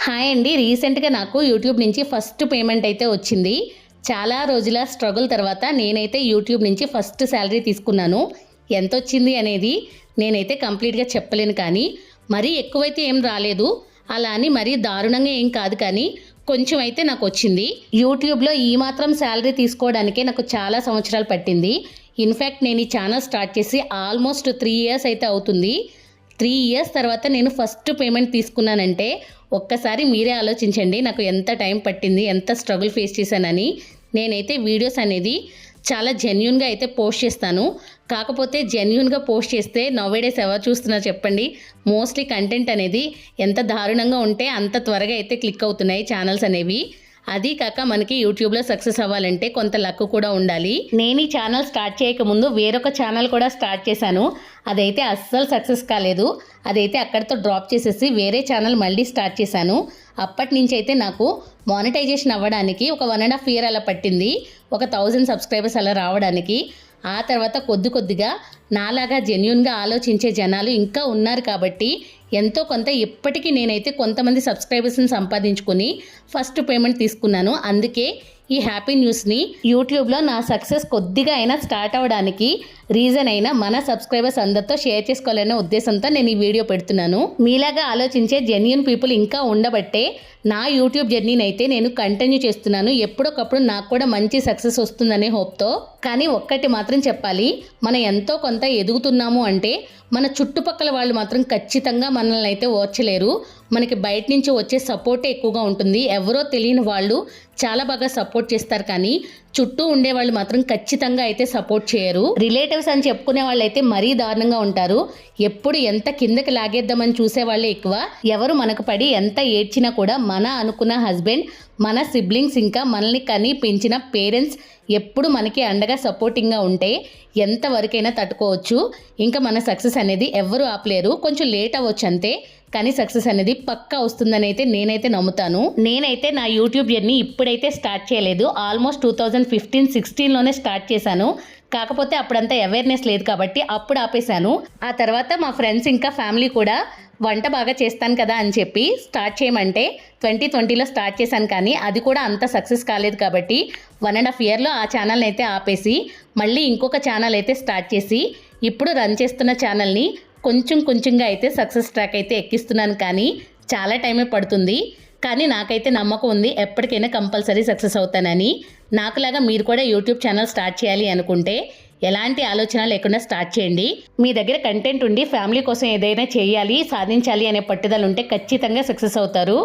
Hi అండి. రీసెంట్‌గా నాకు యూట్యూబ్ నుంచి ఫస్ట్ పేమెంట్ అయితే వచ్చింది. చాలా రోజుల స్ట్రగుల్ తర్వాత నేనైతే యూట్యూబ్ నుంచి ఫస్ట్ సాలరీ తీసుకున్నాను. ఎంతొచ్చింది అనేది నేనైతే కంప్లీట్‌గా చెప్పలేను కానీ, మరీ ఎక్కువైతే ఏం రాలేదు. అలా అని మరీ దారుణంగా ఏం కాదు కానీ, కొంచెం అయితే నాకొచ్చింది. యూట్యూబ్‌లో ఈ మాత్రం సాలరీ తీసుకోవడానికే నాకు చాలా సంవత్సరాలు పట్టింది. ఇన్‌ఫాక్ట్ నేను ఈ ఛానల్ స్టార్ట్ చేసి ఆల్మోస్ట్ 3 ఇయర్స్ అయితే అవుతుంది. 3 ఇయర్స్ తర్వాత నేను ఫస్ట్ పేమెంట్ తీసుకున్నానంటే ఒక్కసారి మీరే ఆలోచించండి నాకు ఎంత టైం పట్టింది, ఎంత స్ట్రగుల్ ఫేస్ చేశానని. నేనైతే వీడియోస్ అనేది చాలా జెన్యూన్గా అయితే పోస్ట్ చేస్తాను. కాకపోతే జెన్యూన్గా పోస్ట్ చేస్తే నౌవేడేస్ ఎవరు చూస్తున్నారు చెప్పండి. మోస్ట్లీ కంటెంట్ అనేది ఎంత దారుణంగా ఉంటే అంత త్వరగా అయితే క్లిక్ అవుతున్నాయి ఛానల్స్ అనేవి. అది కాక మనకి యూట్యూబ్లో సక్సెస్ అవ్వాలంటే కొంత లక్ కూడా ఉండాలి. నేను ఈ ఛానల్ స్టార్ట్ చేయకముందు వేరొక ఛానల్ కూడా స్టార్ట్ చేశాను. అదైతే అస్సలు సక్సెస్ కాలేదు. అదైతే అక్కడితో డ్రాప్ చేసేసి వేరే ఛానల్ మళ్ళీ స్టార్ట్ చేశాను. అప్పటి నుంచి అయితే నాకు మానిటైజేషన్ అవ్వడానికి ఒక 1.5 ఇయర్ అలా పట్టింది. ఒక 1000 సబ్స్క్రైబర్స్ అలా రావడానికి. ఆ తర్వాత కొద్దిగా నాలాగా జెన్యూన్గా ఆలోచించే జనాలు ఇంకా ఉన్నారు కాబట్టి ఎంతో కొంత ఇప్పటికీ నేనైతే కొంతమంది సబ్స్క్రైబర్స్ని సంపాదించుకొని ఫస్ట్ పేమెంట్ తీసుకున్నాను. అందుకే ఈ హ్యాపీ న్యూస్ని యూట్యూబ్లో నా సక్సెస్ కొద్దిగా అయినా స్టార్ట్ అవ్వడానికి రీజన్ అయినా మన సబ్స్క్రైబర్స్ అందరితో షేర్ చేసుకోవాలనే ఉద్దేశంతో నేను ఈ వీడియో పెడుతున్నాను. మీలాగా ఆలోచించే జెన్యూన్ పీపుల్ ఇంకా ఉండబట్టే నా యూట్యూబ్ జర్నీని అయితే నేను కంటిన్యూ చేస్తున్నాను. ఎప్పుడొకప్పుడు నాకు కూడా మంచి సక్సెస్ వస్తుందనే హోప్తో. కానీ ఒక్కటి మాత్రం చెప్పాలి, మనం ఎంతో కొంత ఎదుగుతున్నాము అంటే మన చుట్టుపక్కల వాళ్ళు మాత్రం ఖచ్చితంగా మనల్ని అయితే ఓర్చలేరు. మనకి బయట నుంచి వచ్చే సపోర్టే ఎక్కువగా ఉంటుంది. ఎవరో తెలియని వాళ్ళు చాలా బాగా సపోర్ట్ చేస్తారు కానీ చుట్టూ ఉండేవాళ్ళు మాత్రం ఖచ్చితంగా అయితే సపోర్ట్ చేయరు. రిలేటివ్స్ అని చెప్పుకునే వాళ్ళు అయితే మరీ దారుణంగా ఉంటారు. ఎప్పుడు ఎంత కిందకి లాగేద్దామని చూసేవాళ్ళే ఎక్కువ. ఎవరు మనకు పడి ఎంత ఏడ్చినా కూడా మన అనుకున్న హస్బెండ్, మన సిబ్లింగ్స్, ఇంకా మనల్ని కని పెంచిన పేరెంట్స్ ఎప్పుడు మనకి అండగా సపోర్టింగ్గా ఉంటే ఎంతవరకైనా తట్టుకోవచ్చు. ఇంకా మన సక్సెస్ అనేది ఎవ్వరూ ఆపలేరు. కొంచెం లేట్ అవ్వచ్చు అంతే, కానీ సక్సెస్ అనేది పక్కా వస్తుందని అయితే నేనైతే నమ్ముతాను. నేనైతే నా యూట్యూబ్ జర్నీ ఇప్పుడైతే స్టార్ట్ చేయలేదు. ఆల్మోస్ట్ 2015-16లోనే స్టార్ట్ చేశాను. కాకపోతే అప్పుడంతా అవేర్నెస్ లేదు కాబట్టి అప్పుడు ఆపేశాను. ఆ తర్వాత మా ఫ్రెండ్స్ ఇంకా ఫ్యామిలీ కూడా వంట బాగా చేస్తాను కదా అని చెప్పి స్టార్ట్ చేయమంటే 2020లో స్టార్ట్ చేశాను. కానీ అది కూడా అంత సక్సెస్ కాలేదు కాబట్టి 1.5 ఇయర్లో ఆ ఛానల్ని అయితే ఆపేసి మళ్ళీ ఇంకొక ఛానల్ అయితే స్టార్ట్ చేసి ఇప్పుడు రన్ చేస్తున్న ఛానల్ని కొంచెంగా అయితే సక్సెస్ ట్రాక్ అయితే ఎక్కిస్తున్నాను. కానీ చాలా టైమే పడుతుంది. కానీ నాకైతే నమ్మకం ఉంది ఎప్పటికైనా కంపల్సరీ సక్సెస్ అవుతానని. నాకులాగా మీరు కూడా యూట్యూబ్ ఛానల్ స్టార్ట్ చేయాలి అనుకుంటే ఎలాంటి ఆలోచన లేకుండా స్టార్ట్ చేయండి. మీ దగ్గర కంటెంట్ ఉండి ఫ్యామిలీ కోసం ఏదైనా చేయాలి, సాధించాలి అనే పట్టుదల ఉంటే ఖచ్చితంగా సక్సెస్ అవుతారు.